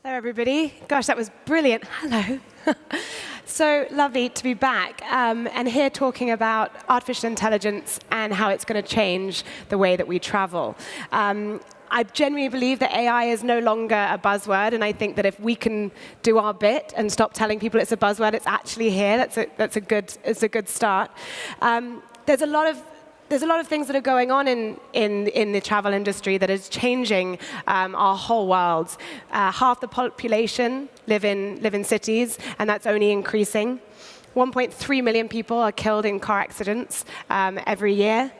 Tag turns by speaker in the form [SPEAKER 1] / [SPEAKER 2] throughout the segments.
[SPEAKER 1] Hello, everybody. Gosh, that was brilliant. Hello. So lovely to be back and here talking about artificial intelligence and how it's going to change the way that we travel. I genuinely believe that AI is no longer a buzzword, and I think that if we can do our bit and stop telling people it's a buzzword, it's actually here. It's a good start. There's a lot of things that are going on in the travel industry that is changing our whole world. Half the population live in cities, and that's only increasing. 1.3 million people are killed in car accidents every year.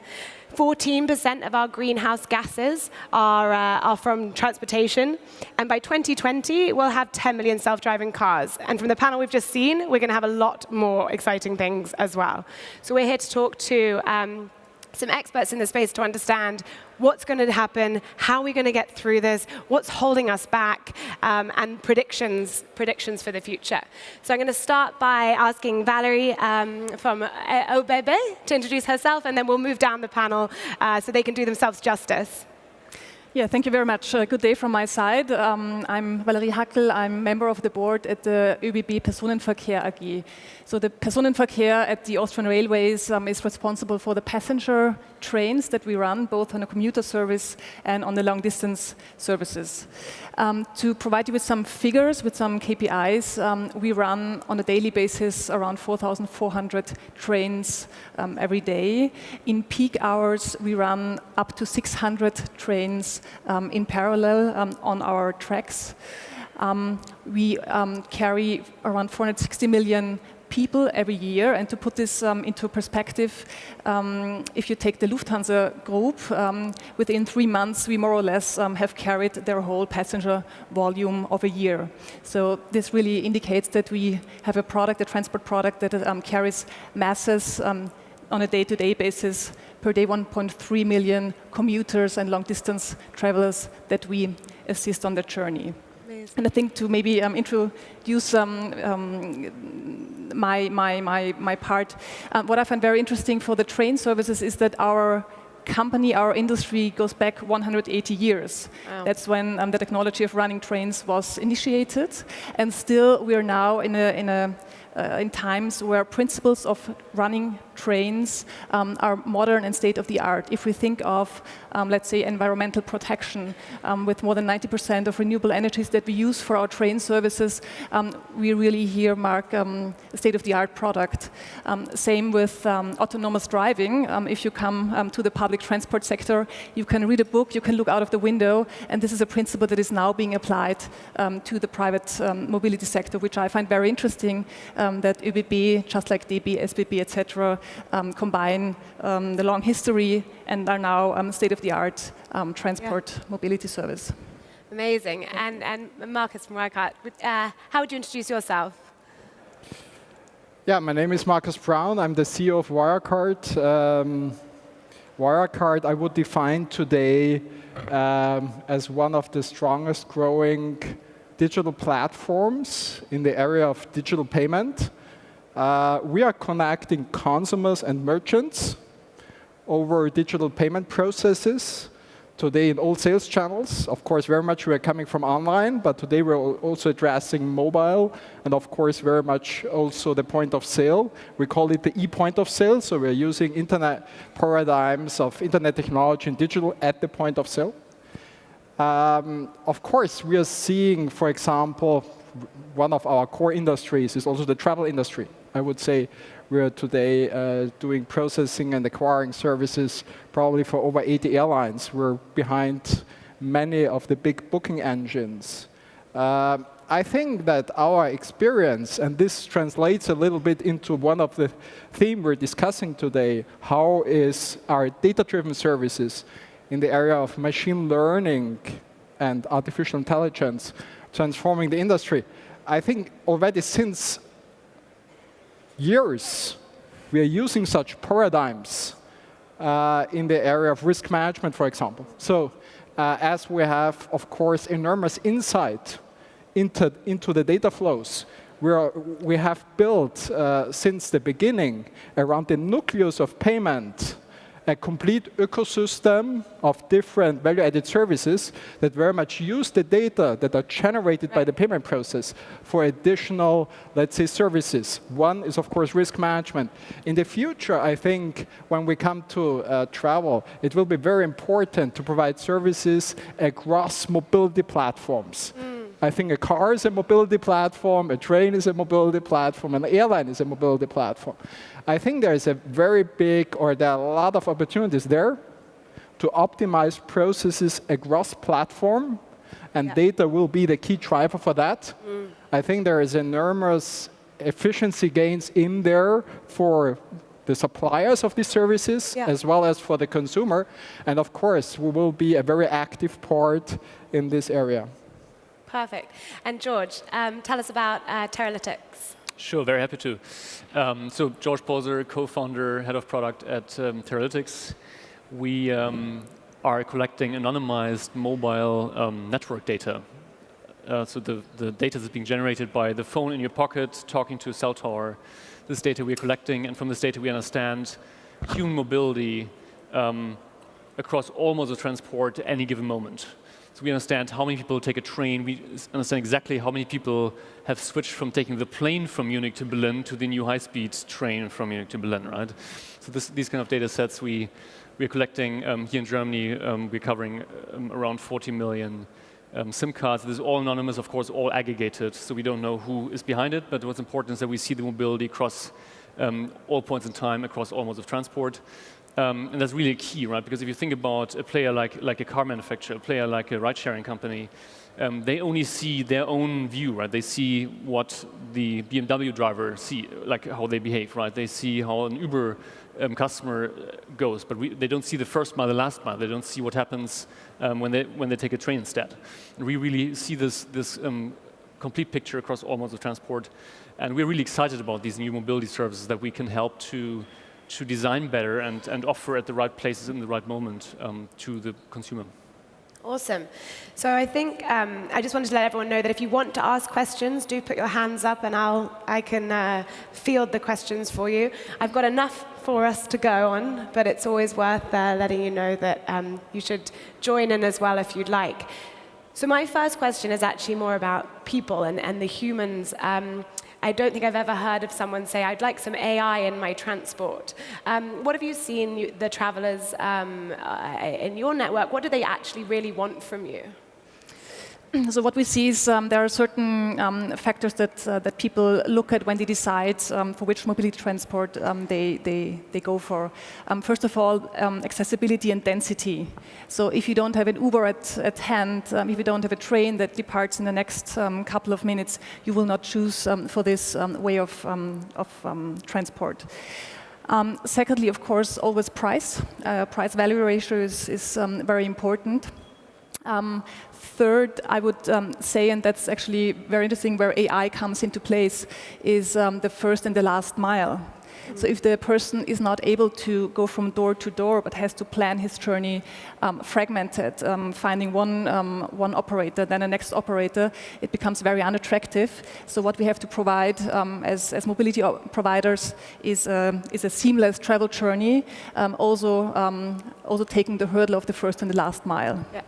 [SPEAKER 1] 14% of our greenhouse gases are from transportation. And by 2020, we'll have 10 million self-driving cars. And from the panel we've just seen, we're going to have a lot more exciting things as well. So we're here to talk to some experts in the space to understand what's going to happen, how we're going to get through this, what's holding us back, and predictions for the future. So I'm going to start by asking Valerie from OBB to introduce herself, and then we'll move down the panel so they can do themselves justice.
[SPEAKER 2] Yeah, thank you very much. Good day from my side. I'm Valerie Hackl. I'm member of the board at the ÖBB Personenverkehr AG. So the Personenverkehr at the Austrian Railways is responsible for the passenger trains that we run, both on a commuter service and on the long-distance services. To provide you with some figures, with some KPIs, we run on a daily basis around 4,400 trains every day. In peak hours, we run up to 600 trains in parallel on our tracks. We carry around 460 million people every year, and to put this into perspective, if you take the Lufthansa group, within 3 months we more or less have carried their whole passenger volume of a year. So this really indicates that we have a product, a transport product that carries masses on a day-to-day basis. Per day, 1.3 million commuters and long-distance travelers that we assist on the journey. Amazing. And I think to maybe introduce my part, what I find very interesting for the train services is that our company, our industry goes back 180 years. Wow. That's when the technology of running trains was initiated, and still we are now in times where principles of running trains are modern and state-of-the-art. If we think of, let's say, environmental protection, with more than 90% of renewable energies that we use for our train services, we really here mark a state-of-the-art product. Same with autonomous driving. If you come to the public transport sector, you can read a book, you can look out of the window, and this is a principle that is now being applied to the private mobility sector, which I find very interesting, that ÖBB, just like DB, SBB, etc., combine the long history and are now state-of-the-art transport mobility service.
[SPEAKER 1] Amazing. And Marcus from Wirecard, how would you introduce yourself?
[SPEAKER 3] Yeah, my name is Marcus Braun. I'm the CEO of Wirecard. Wirecard, I would define today as one of the strongest growing digital platforms in the area of digital payment. We are connecting consumers and merchants over digital payment processes today in all sales channels. Of course, very much we are coming from online, but today we're also addressing mobile and, of course, very much also the point of sale. We call it the e-point of sale, so we're using internet paradigms of internet technology and digital at the point of sale. Of course, we are seeing, for example, one of our core industries is also the travel industry. I would say we are today doing processing and acquiring services probably for over 80 airlines. We're behind many of the big booking engines. I think that our experience, and this translates a little bit into one of the themes we're discussing today, how is our data-driven services in the area of machine learning and artificial intelligence transforming the industry. I think already since years, we are using such paradigms in the area of risk management, for example. So as we have, of course, enormous insight into the data flows, we have built since the beginning around the nucleus of payment a complete ecosystem of different value-added services that very much use the data that are generated by the payment process for additional, let's say, services. One is, of course, risk management. In the future, I think, when we come to travel, it will be very important to provide services across mobility platforms. I think a car is a mobility platform, a train is a mobility platform, an airline is a mobility platform. I think there is a very big, or there are a lot of opportunities there to optimize processes across platform, and data will be the key driver for that. I think there is enormous efficiency gains in there for the suppliers of these services, as well as for the consumer. And of course, we will be a very active part in this area.
[SPEAKER 1] Perfect. And George, tell us about Teralytics.
[SPEAKER 4] Sure, very happy to. So George Polzer, co-founder, head of product at Teralytics. We are collecting anonymized mobile network data. So the data that's being generated by the phone in your pocket, talking to a cell tower. This data we are collecting, and from this data we understand human mobility across all modes of transport at any given moment. So we understand how many people take a train. We understand exactly how many people have switched from taking the plane from Munich to Berlin to the new high-speed train from Munich to Berlin, right? So these kind of data sets we are collecting here in Germany. We're covering around 40 million SIM cards. This is all anonymous, of course, all aggregated, so we don't know who is behind it. But what's important is that we see the mobility across all points in time, across all modes of transport. And that's really key, right? Because if you think about a player like a car manufacturer, a player like a ride-sharing company, they only see their own view, right? They see what the BMW driver see, like how they behave, right? They see how an Uber customer goes, but they don't see the first mile, the last mile. They don't see what happens when they take a train instead. And we really see this complete picture across all modes of transport, and we're really excited about these new mobility services that we can help to design better and offer at the right places in the right moment to the consumer.
[SPEAKER 1] Awesome. So I think I just wanted to let everyone know that if you want to ask questions, do put your hands up, and I can field the questions for you. I've got enough for us to go on, but it's always worth letting you know that you should join in as well if you'd like. So my first question is actually more about people and the humans. I don't think I've ever heard of someone say, I'd like some AI in my transport. What have you seen the travelers in your network? What do they actually really want from you?
[SPEAKER 2] So what we see is there are certain factors that people look at when they decide for which mobility transport they go for. First of all, accessibility and density. So if you don't have an Uber at hand, if you don't have a train that departs in the next couple of minutes, you will not choose for this way of transport. Secondly, of course, always price. Price-value ratio is very important. Third, I would say, and that's actually very interesting, where AI comes into place, is the first and the last mile. So if the person is not able to go from door to door, but has to plan his journey fragmented, finding one operator, then the next operator, it becomes very unattractive. So what we have to provide as mobility providers is a seamless travel journey, also taking the hurdle of the first and the last mile.
[SPEAKER 1] Yeah.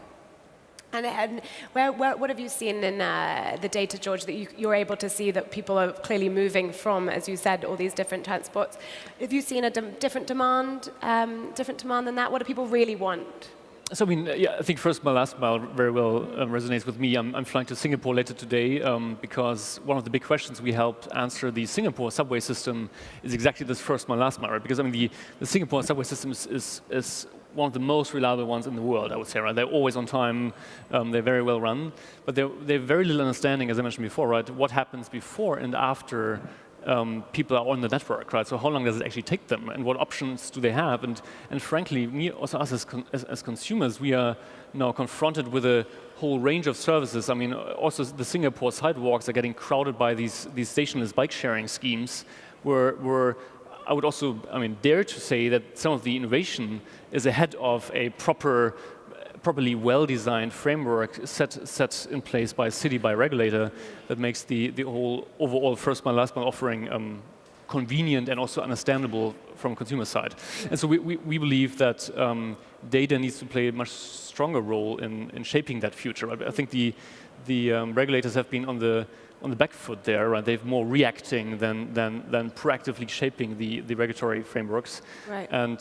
[SPEAKER 1] And what have you seen in the data, George, that you're able to see that people are clearly moving from, as you said, all these different transports? Have you seen a different demand than that? What do people really want?
[SPEAKER 4] So I mean, yeah, I think first mile, last mile very well resonates with me. I'm flying to Singapore later today because one of the big questions we helped answer the Singapore subway system is exactly this first mile, last mile, right? Because I mean, the Singapore subway system is one of the most reliable ones in the world, I would say, right? They're always on time, they're very well run, but they have very little understanding, as I mentioned before, right? What happens before and after people are on the network, right? So how long does it actually take them, and what options do they have? And frankly, us as consumers, we are now confronted with a whole range of services. I mean, also the Singapore sidewalks are getting crowded by these stationless bike sharing schemes, where I would also, dare to say that some of the innovation is ahead of a properly well-designed framework set in place by a city, by a regulator, that makes the whole overall first mile, last mile offering convenient and also understandable from consumer side. And so we believe that data needs to play a much stronger role in shaping that future. Right? I think the regulators have been on the back foot there, right? They've more reacting than proactively shaping the regulatory frameworks.
[SPEAKER 1] Right.
[SPEAKER 4] And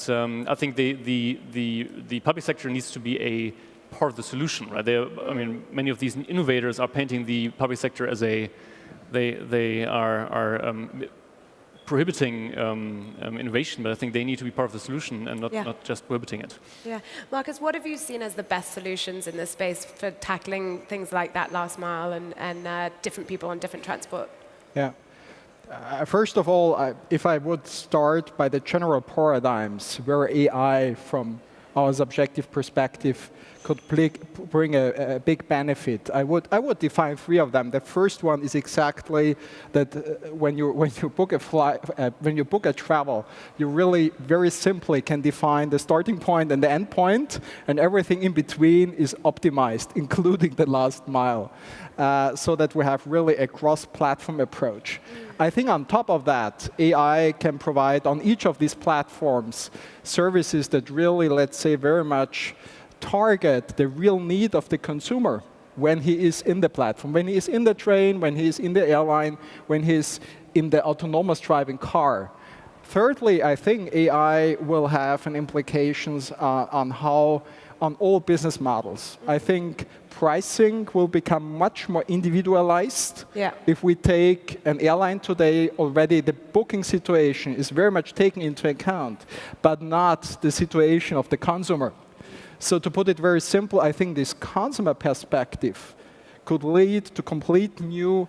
[SPEAKER 4] I think the public sector needs to be a part of the solution, right? I mean, many of these innovators are painting the public sector as they are prohibiting innovation, but I think they need to be part of the solution and not just prohibiting it.
[SPEAKER 1] Yeah. Marcus, what have you seen as the best solutions in this space for tackling things like that last mile and different people on different transport?
[SPEAKER 3] Yeah. First of all, if I would start by the general paradigms where AI from our subjective perspective could bring a big benefit, I would define 3 of them. The first one is exactly that when you book a flight, when you book a travel, you really very simply can define the starting point and the end point, and everything in between is optimized, including the last mile, so that we have really a cross-platform approach. I think on top of that, AI can provide on each of these platforms services that really, let's say, very much target the real need of the consumer when he is in the platform, when he is in the train, when he is in the airline, when he is in the autonomous driving car. Thirdly, I think AI will have an implications on all business models. I think pricing will become much more individualized.
[SPEAKER 1] Yeah.
[SPEAKER 3] If we take an airline today, already the booking situation is very much taken into account, but not the situation of the consumer. So to put it very simple, I think this consumer perspective could lead to complete new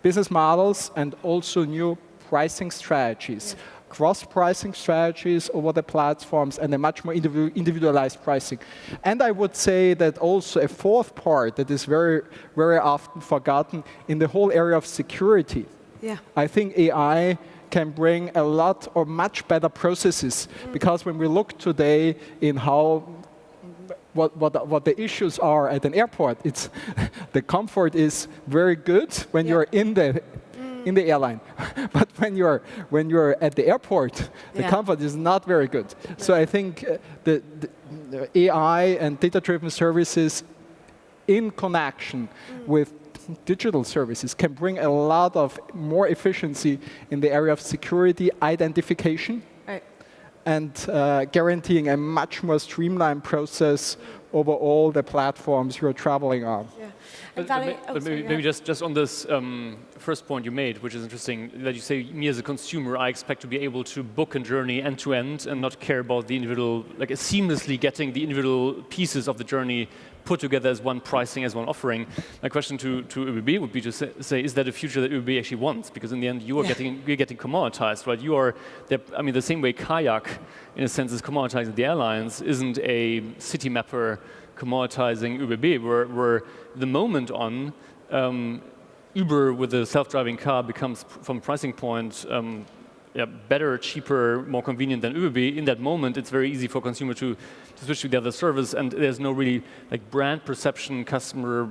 [SPEAKER 3] business models and also new pricing strategies. Yeah. Cross-pricing strategies over the platforms and a much more individualized pricing. And I would say that also a fourth part that is very, very often forgotten in the whole area of security.
[SPEAKER 1] Yeah.
[SPEAKER 3] I think AI can bring a lot or much better processes, because when we look today in what the issues are at an airport, it's the comfort is very good when you're in the airline, but when you're at the airport, the comfort is not very good. So I think the AI and data-driven services in connection with digital services can bring a lot of more efficiency in the area of security identification, and guaranteeing a much more streamlined process over all the platforms you're traveling on. Yeah.
[SPEAKER 4] But maybe just on this first point you made, which is interesting, that you say, me as a consumer, I expect to be able to book a journey end to end and not care about the individual, like seamlessly getting the individual pieces of the journey put together as one pricing, as one offering. My question to ÖBB would be to say, is that a future that ÖBB actually wants? Because in the end, you're getting commoditized, right? I mean, the same way Kayak, in a sense, is commoditizing the airlines, isn't a city mapper commoditizing ÖBB, where the moment on, Uber with a self-driving car becomes, from a pricing point, better, cheaper, more convenient than ÖBB. In that moment, it's very easy for consumer to switch to the other service, and there's no really brand perception, customer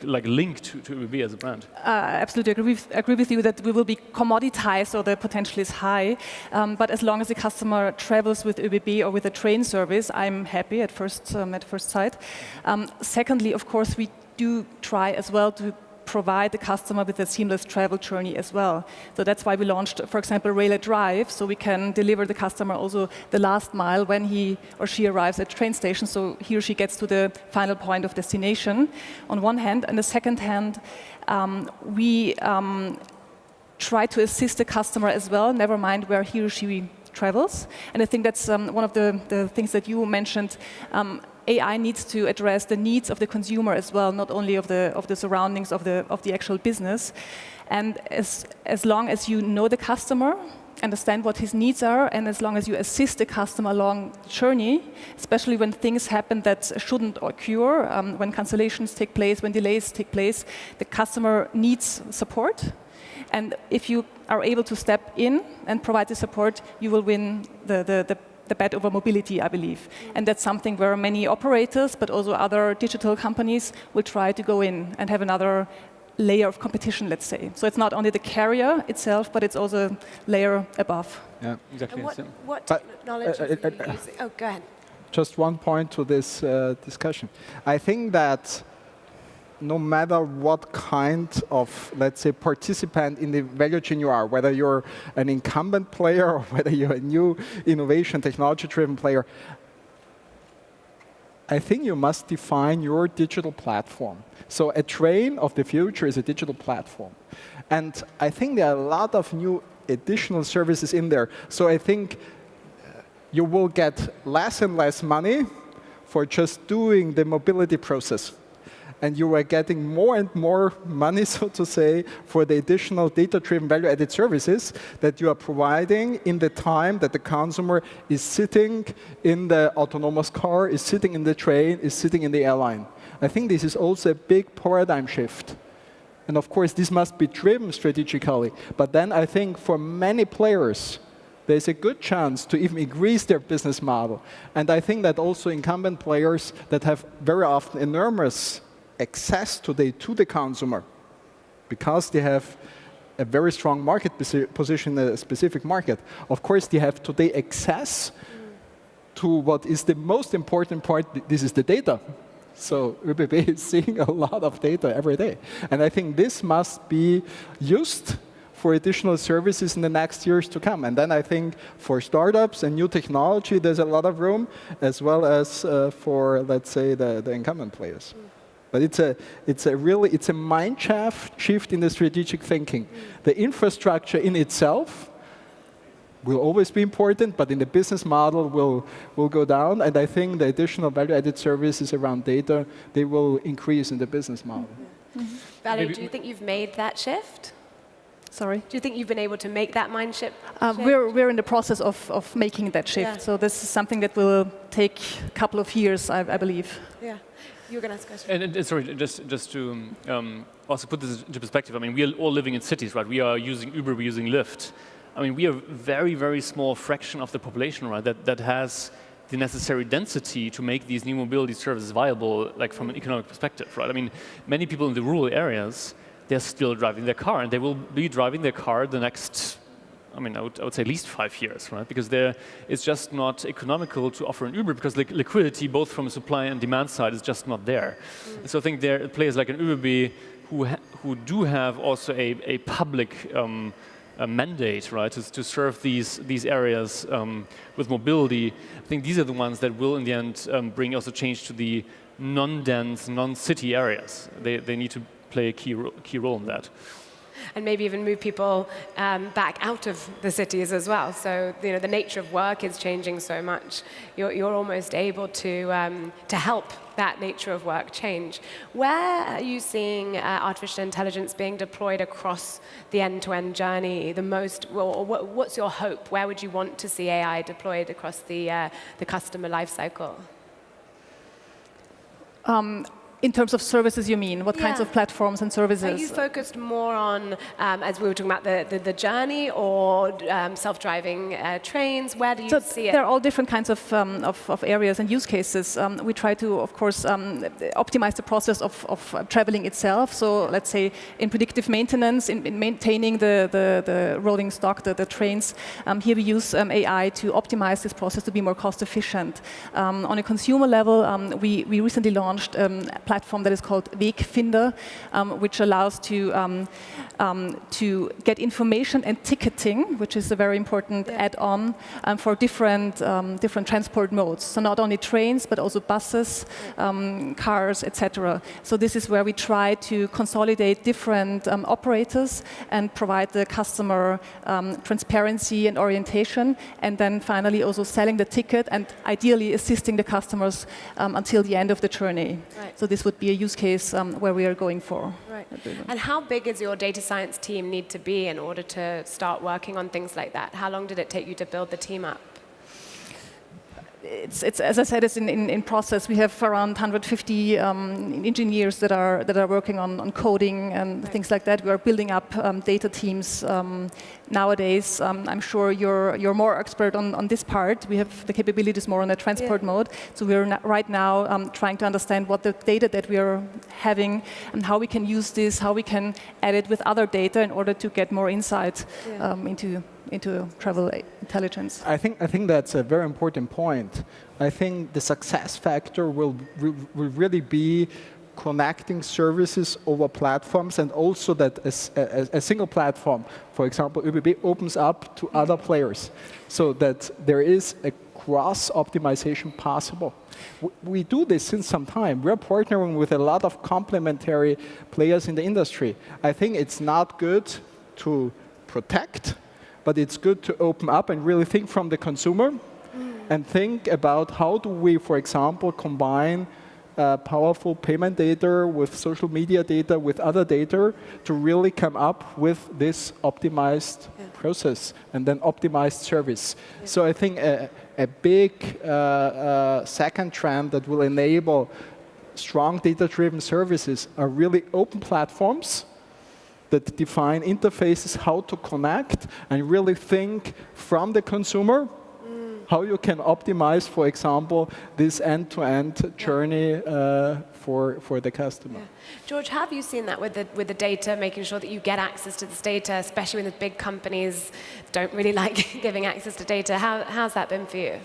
[SPEAKER 4] link to ÖBB as a brand.
[SPEAKER 2] Absolutely agree with you that we will be commoditized, or the potential is high. But as long as the customer travels with ÖBB or with a train service, I'm happy at first sight. Secondly, of course, we do try as well to provide the customer with a seamless travel journey as well. So that's why we launched, for example, Rail Drive, so we can deliver the customer also the last mile when he or she arrives at train station, so he or she gets to the final point of destination, on one hand. And the second hand, we try to assist the customer as well, never mind where he or she travels. And I think that's one of the things that you mentioned. AI needs to address the needs of the consumer as well, not only of the surroundings of the actual business. And as long as you know the customer, understand what his needs are, and as long as you assist the customer along the journey, especially when things happen that shouldn't occur, when cancellations take place, when delays take place, the customer needs support. And if you are able to step in and provide the support, you will win the bet over mobility, I believe. And that's something where many operators, but also other digital companies, will try to go in and have another layer of competition, let's say. So it's not only the carrier itself, but it's also a layer above.
[SPEAKER 3] Yeah.
[SPEAKER 4] Exactly.
[SPEAKER 1] And what technologies are you using? Oh, go ahead.
[SPEAKER 3] Just one point to this discussion. I think that no matter what kind of, let's say, participant in the value chain you are, whether you're an incumbent player or whether you're a new innovation, technology-driven player, I think you must define your digital platform. So a train of the future is a digital platform. And I think there are a lot of new additional services in there. So I think you will get less and less money for just doing the mobility process. And you are getting more and more money, so to say, for the additional data-driven value-added services that you are providing in the time that the consumer is sitting in the autonomous car, is sitting in the train, is sitting in the airline. I think this is also a big paradigm shift. And of course, this must be driven strategically. But then I think for many players, there's a good chance to even increase their business model. And I think that also incumbent players that have very often enormous access today to the consumer, because they have a very strong market position in a specific market. Of course, they have today access to what is the most important part. This is the data. So ÖBB is seeing a lot of data every day. And I think this must be used for additional services in the next years to come. And then I think for startups and new technology, there's a lot of room, as well as for, let's say, the incumbent players. But it's a mind shift in the strategic thinking. The infrastructure in itself will always be important, but in the business model will go down. And I think the additional value-added services around data, they will increase in the business model.
[SPEAKER 1] Valerie, do you think you've made that shift?
[SPEAKER 2] Sorry?
[SPEAKER 1] Do you think you've been able to make that mind shift?
[SPEAKER 2] We're in the process of making that shift.
[SPEAKER 1] Yeah.
[SPEAKER 2] So this is something that will take a couple of years, I believe.
[SPEAKER 1] Yeah. You were going to ask a question.
[SPEAKER 4] And sorry, just to also put this into perspective, I mean, we are all living in cities, right? We are using Uber, we're using Lyft. I mean, we are a very, very small fraction of the population, right, that has the necessary density to make these new mobility services viable, like from an economic perspective, right? I mean, many people in the rural areas, they're still driving their car, and they will be driving their car the next, I mean, I would say at least 5 years, right? Because it's just not economical to offer an Uber, because liquidity, both from a supply and demand side, is just not there. So I think there are players like an Uber who do have also a public a mandate, right, to serve these areas with mobility. I think these are the ones that will, in the end, bring also change to the non-dense, non-city areas. They need to play a key role in that.
[SPEAKER 1] And maybe even move people back out of the cities as well. So the nature of work is changing so much. You're almost able to help that nature of work change. Where are you seeing artificial intelligence being deployed across the end-to-end journey the most? Well, what's your hope? Where would you want to see AI deployed across the customer lifecycle?
[SPEAKER 2] In terms of services, you mean? What kinds of platforms and services?
[SPEAKER 1] Are you focused more on, as we were talking about, the journey, or self-driving trains? Where do you see it?
[SPEAKER 2] There are all different kinds of areas and use cases. We try to, of course, optimize the process of traveling itself. So let's say in predictive maintenance, in maintaining the rolling stock, the trains, here we use AI to optimize this process to be more cost efficient. On a consumer level, we recently launched platform that is called Wegfinder, which allows to get information and ticketing, which is a very important add-on for different transport modes. So not only trains, but also buses, cars, etc. So this is where we try to consolidate different operators and provide the customer transparency and orientation, and then finally also selling the ticket and ideally assisting the customers until the end of the journey.
[SPEAKER 1] Right.
[SPEAKER 2] So this would be a use case where we are going for.
[SPEAKER 1] Right. And how big is your data science team need to be in order to start working on things like that? How long did it take you to build the team up?
[SPEAKER 2] it's as I said, it's in process. We have around 150 engineers that are working on coding and things like that. We are building up data teams nowadays. I'm sure you're more expert on this part. We have the capabilities more on the transport mode. So we're right now trying to understand what the data that we are having and how we can use this, how we can add it with other data in order to get more insight into travel intelligence.
[SPEAKER 3] I think that's a very important point. I think the success factor will really be connecting services over platforms, and also that a single platform, for example, ÖBB, opens up to other players, so that there is a cross-optimization possible. We do this since some time. We're partnering with a lot of complementary players in the industry. I think it's not good to protect, but it's good to open up and really think from the consumer and think about how do we, for example, combine powerful payment data with social media data, with other data, to really come up with this optimized process and then optimized service. So I think a big second trend that will enable strong data-driven services are really open platforms that define interfaces, how to connect, and really think from the consumer how you can optimize, for example, this end-to-end journey for the customer.
[SPEAKER 1] Yeah. George, how have you seen that with the data, making sure that you get access to this data, especially when the big companies don't really like giving access to data? How's that been for you?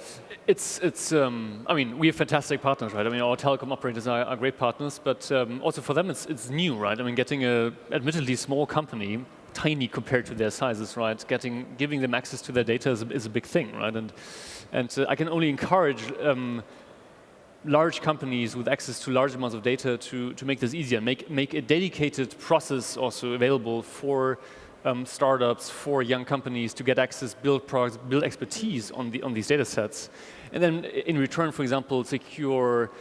[SPEAKER 4] I mean, we have fantastic partners, right? I mean, our telecom operators are great partners, but also for them it's new, right? I mean, getting a admittedly small company, tiny compared to their sizes, right? Giving them access to their data is a big thing, right? And I can only encourage large companies with access to large amounts of data to make this easier, make a dedicated process also available for startups, for young companies to get access, build products, build expertise on these data sets, and then in return, for example, secure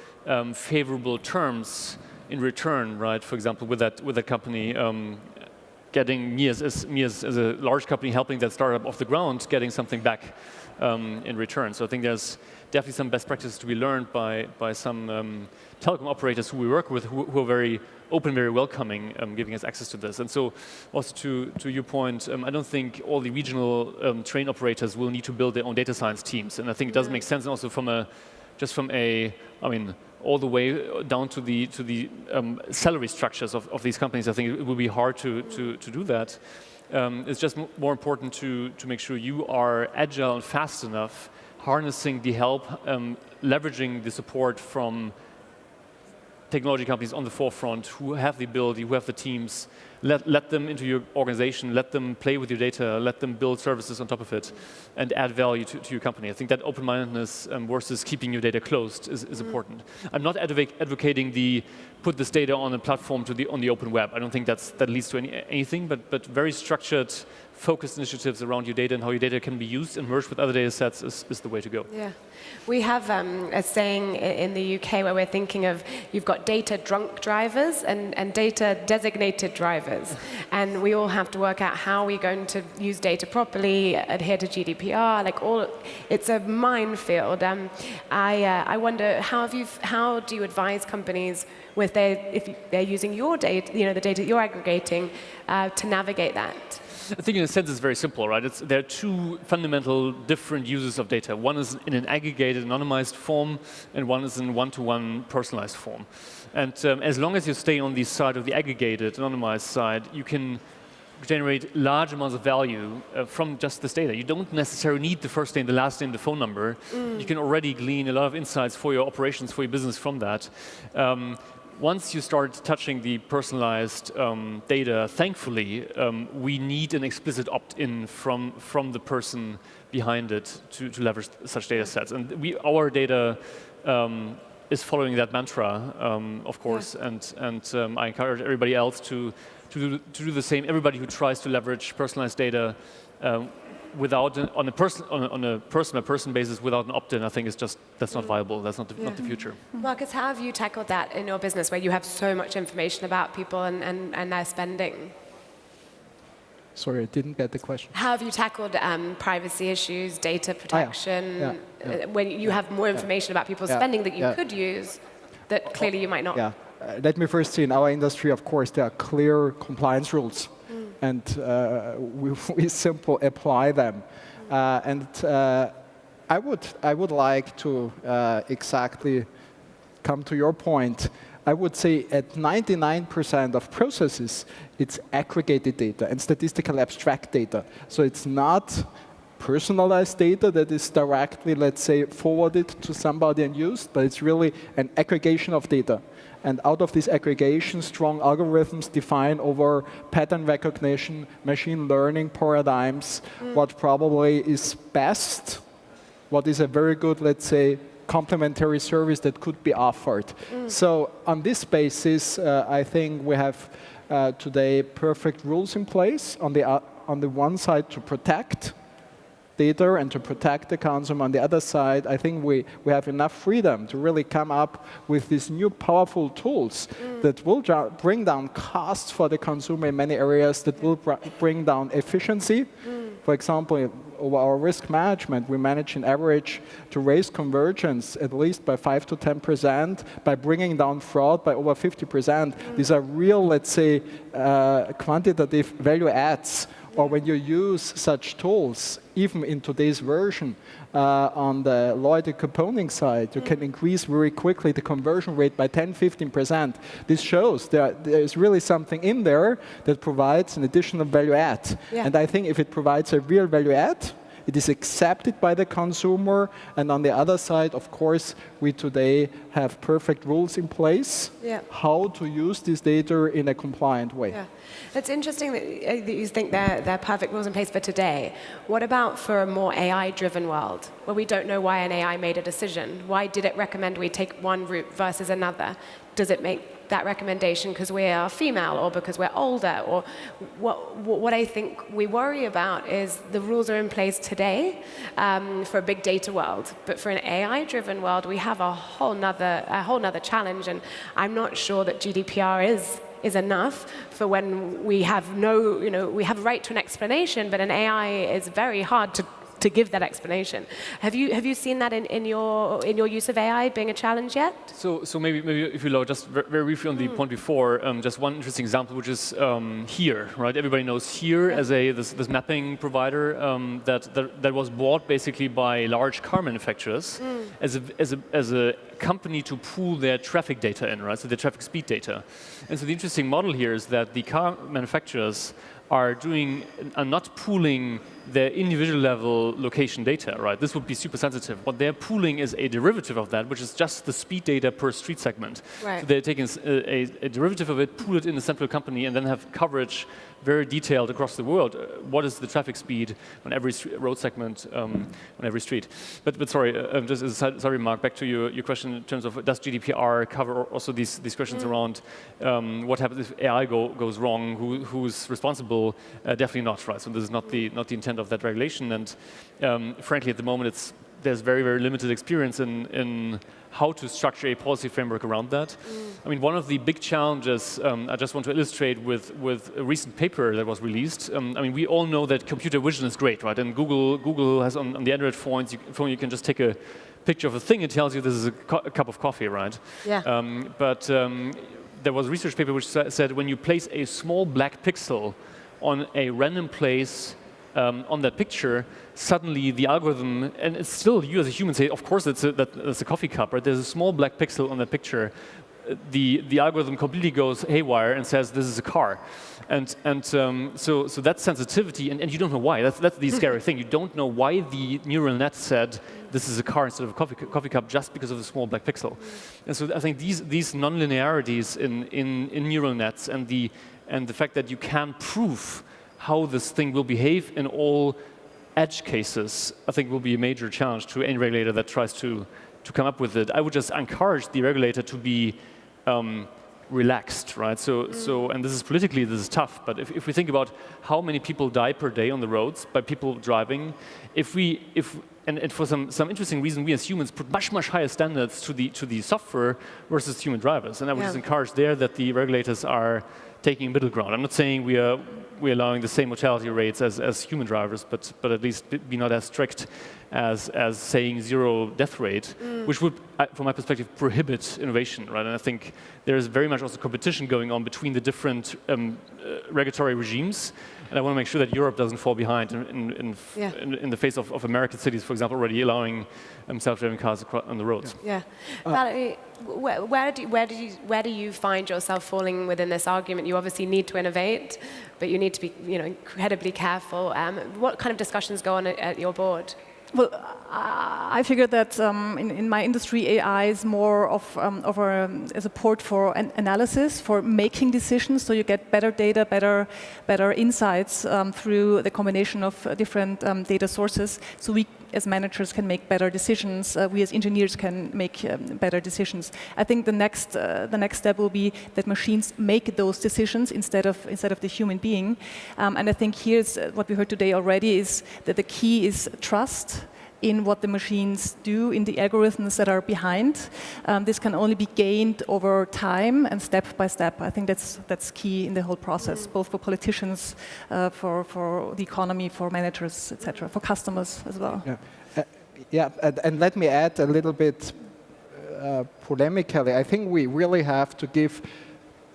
[SPEAKER 4] favorable terms in return, right? For example, with that company. Getting me as a large company helping that startup off the ground, getting something back in return. So I think there's definitely some best practices to be learned by some telecom operators who we work with, who are very open, very welcoming, giving us access to this. And so also to your point, I don't think all the regional train operators will need to build their own data science teams. And I think it doesn't make sense, and also from all the way down to the salary structures of these companies. I think it will be hard to do that. It's just more important to make sure you are agile and fast enough, harnessing the help, leveraging the support from technology companies on the forefront who have the ability, who have the teams. Let them into your organization, let them play with your data, let them build services on top of it, and add value to your company. I think that open-mindedness versus keeping your data closed is important. I'm not advocating put this data on a platform on the open web. I don't think that leads to anything, but very structured, focused initiatives around your data and how your data can be used and merged with other data sets is the way to go.
[SPEAKER 1] Yeah. We have a saying in the UK where we're thinking of, you've got data drunk drivers and data designated drivers. And we all have to work out how we're going to use data properly, adhere to GDPR, it's a minefield. I wonder, how do you advise companies if they're using your data, the data you're aggregating, to navigate that?
[SPEAKER 4] I think in a sense it's very simple, right? There are two fundamental different uses of data. One is in an aggregated, anonymized form, and one is in one-to-one personalized form. And as long as you stay on the side of the aggregated, anonymized side, you can generate large amounts of value from just this data. You don't necessarily need the first name, the last name, the phone number. You can already glean a lot of insights for your operations, for your business from that. Once you start touching the personalized data, thankfully, we need an explicit opt-in from the person behind it to leverage such data sets. And our data is following that mantra, of course, and I encourage everybody else to do the same. Everybody who tries to leverage personalized data on a person-by-person basis without an opt-in, I think that's not viable. That's not the future.
[SPEAKER 1] Marcus, how have you tackled that in your business, where you have so much information about people and their spending?
[SPEAKER 3] Sorry, I didn't get the question.
[SPEAKER 1] How have you tackled privacy issues, data protection, when you have more information about people's spending that you could use that clearly you might not?
[SPEAKER 3] Yeah. Let me first say, in our industry, of course, there are clear compliance rules, and we simply apply them. I would like to exactly come to your point. I would say at 99% of processes, it's aggregated data and statistical abstract data. So it's not personalized data that is directly, let's say, forwarded to somebody and used, but it's really an aggregation of data. And out of this aggregation, strong algorithms define over pattern recognition, machine learning paradigms, what probably is best, what is a very good, let's say, complementary service that could be offered. So on this basis, I think we have today perfect rules in place on the one side to protect data and to protect the consumer. On the other side, I think we have enough freedom to really come up with these new powerful tools that will bring down costs for the consumer in many areas, that will bring down efficiency. For example, over our risk management, we manage in average to raise convergence at least by 5 to 10%, by bringing down fraud by over 50%. These are real, let's say, quantitative value adds. Or when you use such tools, even in today's version, on the loyalty component side, you can increase very quickly the conversion rate by 10–15%. This shows there is really something in there that provides an additional value add. And I think if it provides a real value add, it is accepted by the consumer. And on the other side, of course, we today have perfect rules in place how to use this data in a compliant way.
[SPEAKER 1] It's interesting that you think they're perfect rules in place for today. What about for a more AI-driven world, where we don't know why an AI made a decision? Why did it recommend we take one route versus another? Does it make that recommendation because we are female or because we're older? Or what I think we worry about is the rules are in place today for a big data world, but for an AI-driven world, we have a whole nother challenge, and I'm not sure that GDPR is enough for when we have we have a right to an explanation, but an AI is very hard to give that explanation. Have you seen that in your use of AI being a challenge yet?
[SPEAKER 4] So maybe if you allow, just very briefly on the point before, just one interesting example, which is Here, right? Everybody knows Here as this mapping provider that was bought basically by large car manufacturers as a company to pool their traffic data in, right? So their traffic speed data. And so the interesting model here is that the car manufacturers are not pooling their individual level location data, right? This would be super sensitive. What they're pooling is a derivative of that, which is just the speed data per street segment.
[SPEAKER 1] Right.
[SPEAKER 4] So they're taking a derivative of it, pool it in a central company, and then have coverage very detailed across the world. What is the traffic speed on every road segment, on every street? But sorry, just as a sorry, Mark, back to your question in terms of does GDPR cover also these questions around what happens if AI goes wrong, who's responsible? Definitely not, right? So this is not the intent of that regulation, and frankly, at the moment, there's very, very limited experience in how to structure a policy framework around that. I mean, one of the big challenges I just want to illustrate with a recent paper that was released. I mean, we all know that computer vision is great, right? And Google has on the Android phone, you can just take a picture of a thing and tells you this is a cup of coffee, right?
[SPEAKER 1] Yeah.
[SPEAKER 4] But there was a research paper which said when you place a small black pixel on a random place on that picture, suddenly the algorithm, and it's still you as a human say, of course that's a coffee cup, right? There's a small black pixel on that picture. The algorithm completely goes haywire and says this is a car, and so that's sensitivity, and you don't know why. That's the scary thing. You don't know why the neural net said this is a car instead of a coffee cup just because of the small black pixel. And so I think these nonlinearities in neural nets and the fact that you can't prove how this thing will behave in all edge cases, I think will be a major challenge to any regulator that tries to come up with it. I would just encourage the regulator to be relaxed, right? So, and this is tough, but if we think about how many people die per day on the roads by people driving, and for some interesting reason, we as humans put much higher standards to the software versus human drivers, and I would just encourage there that the regulators are taking a middle ground. I'm not saying we're allowing the same mortality rates as human drivers, but at least be not as strict as saying zero death rate, which would, from my perspective, prohibit innovation, right? And I think there is very much also competition going on between the different regulatory regimes. And I want to make sure that Europe doesn't fall behind in the face of American cities, for example, already allowing self-driving cars on the roads.
[SPEAKER 1] Yeah. Valerie, where do you find yourself falling within this argument? You obviously need to innovate, but you need to be incredibly careful. What kind of discussions go on at your board?
[SPEAKER 2] Well, I figured that in my industry, AI is more of a support for analysis, for making decisions, so you get better data, better insights through the combination of different data sources. So we, as managers, can make better decisions. We, as engineers, can make better decisions. I think the next step will be that machines make those decisions instead of the human being. And I think here's what we heard today already is that the key is trust in what the machines do, in the algorithms that are behind. This can only be gained over time and step by step. I think that's key in the whole process, both for politicians, for the economy, for managers, etc., for customers as well.
[SPEAKER 3] Yeah, and let me add a little bit polemically. I think we really have to give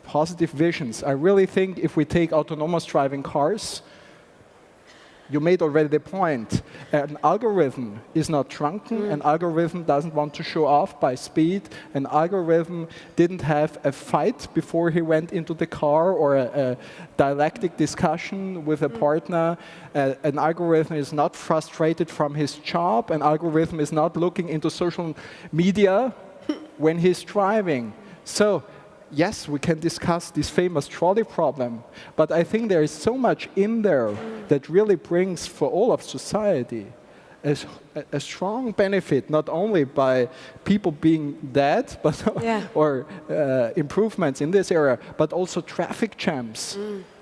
[SPEAKER 3] positive visions. I really think if we take autonomous driving cars, you made already the point. An algorithm is not drunken. An algorithm doesn't want to show off by speed. An algorithm didn't have a fight before he went into the car or a dialectic discussion with a partner. An algorithm is not frustrated from his job. An algorithm is not looking into social media when he's driving. So, yes, we can discuss this famous trolley problem, but I think there is so much in there that really brings for all of society a strong benefit, not only by people being dead, but or improvements in this area, but also traffic jams.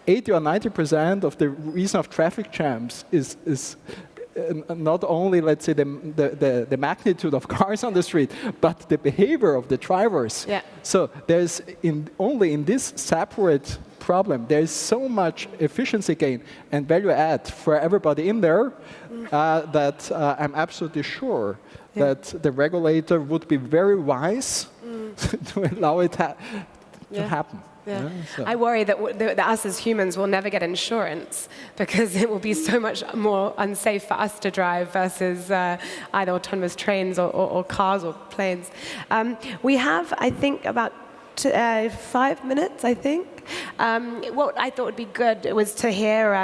[SPEAKER 3] 80 or 90% of the reason of traffic jams is not only, let's say, the magnitude of cars on the street, but the behavior of the drivers.
[SPEAKER 1] Yeah.
[SPEAKER 3] So there's only in this separate problem, there is so much efficiency gain and value add for everybody in there that I'm absolutely sure that the regulator would be very wise to allow it to happen.
[SPEAKER 1] Yeah. So. I worry that us as humans will never get insurance because it will be so much more unsafe for us to drive versus either autonomous trains or cars or planes. We have, I think, about 5 minutes, I think. What I thought would be good was to hear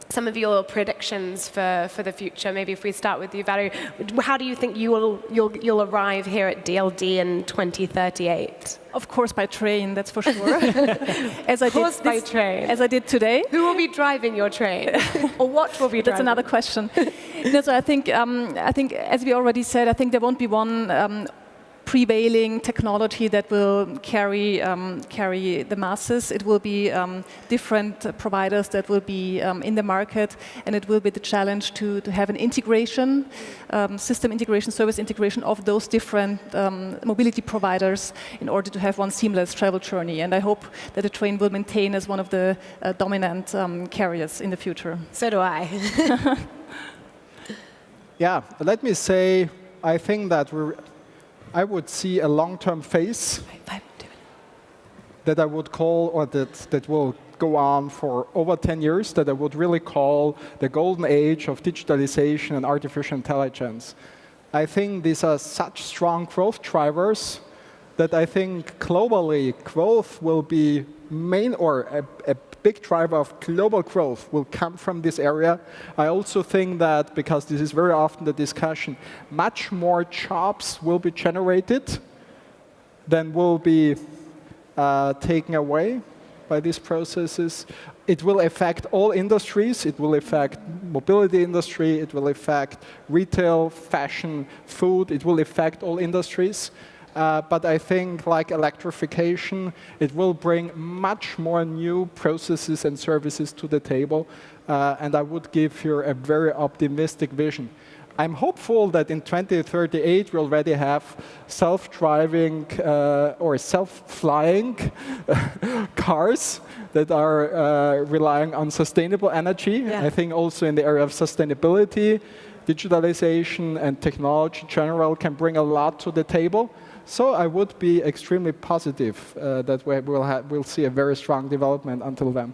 [SPEAKER 1] some of your predictions for the future. Maybe if we start with you, Valerie, how do you think you'll arrive here at DLD in 2038?
[SPEAKER 2] Of course, by train, that's for sure.
[SPEAKER 1] By train.
[SPEAKER 2] As I did today.
[SPEAKER 1] Who will be driving your train? Or what will be driving?
[SPEAKER 2] That's another question. No, so I think, as we already said, I think there won't be one prevailing technology that will carry the masses. It will be different providers that will be in the market, and it will be the challenge to have an integration, system integration, service integration of those different mobility providers in order to have one seamless travel journey. And I hope that the train will maintain as one of the dominant carriers in the future.
[SPEAKER 1] So do I.
[SPEAKER 3] Yeah, let me say, I think that I would see a long-term phase that I would call, or that will go on for over 10 years, that I would really call the golden age of digitalization and artificial intelligence. I think these are such strong growth drivers that I think globally growth will be main, or a big driver of global growth will come from this area. I also think that, because this is very often the discussion, much more jobs will be generated than will be taken away by these processes. It will affect all industries. It will affect mobility industry. It will affect retail, fashion, food. It will affect all industries. But I think, like electrification, it will bring much more new processes and services to the table. And I would give here a very optimistic vision. I'm hopeful that in 2038 we already have self-driving or self-flying cars that are relying on sustainable energy.
[SPEAKER 1] Yeah.
[SPEAKER 3] I think also in the area of sustainability, digitalization and technology in general can bring a lot to the table. So I would be extremely positive that we'll see a very strong development until then.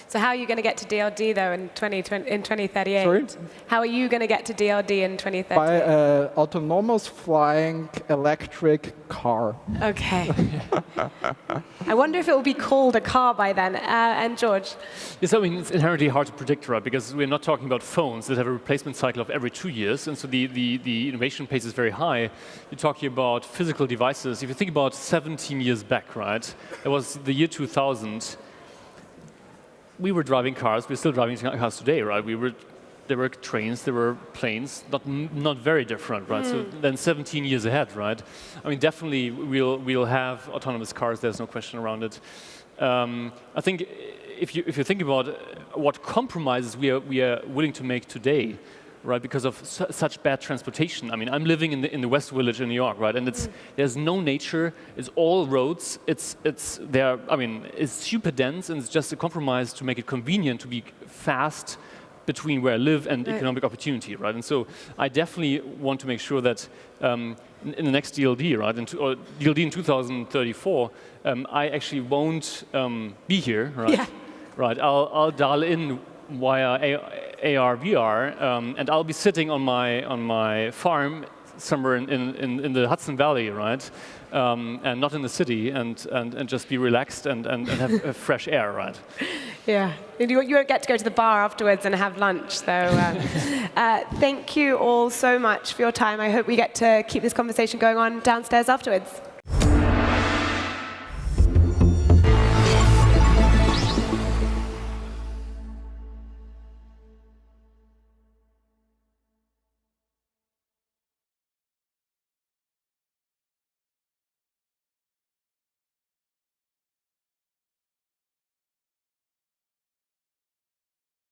[SPEAKER 1] So how are you going to get to DLD, though, in 2038?
[SPEAKER 3] Sorry?
[SPEAKER 1] How are you going to get to DLD in 2038?
[SPEAKER 3] By an autonomous flying electric car.
[SPEAKER 1] OK. I wonder if it will be called a car by then. And George?
[SPEAKER 4] Yes, I mean, it's inherently hard to predict, right? Because we're not talking about phones that have a replacement cycle of every 2 years, and so the innovation pace is very high. You're talking about physical devices. If you think about 17 years back, right? It was the year 2000. We were driving cars. We're still driving cars today, right? There were trains, there were planes, not very different, right? So then 17 years ahead, right? I mean, definitely we'll have autonomous cars. There's no question around it. I think if you think about what compromises we are willing to make today, right? Because of such bad transportation. I mean, I'm living in the West Village in New York, right? And there's no nature. It's all roads. It's super dense, and it's just a compromise to make it convenient to be fast between where I live and economic opportunity, right? And so I definitely want to make sure that in the next DLD, right, or DLD in 2034, I actually won't be here, right?
[SPEAKER 1] Yeah.
[SPEAKER 4] Right. I'll dial in via AR, VR, and I'll be sitting on my farm somewhere in the Hudson Valley, right, and not in the city, and just be relaxed and have fresh air, right?
[SPEAKER 1] Yeah, you won't get to go to the bar afterwards and have lunch. So thank you all so much for your time. I hope we get to keep this conversation going on downstairs afterwards.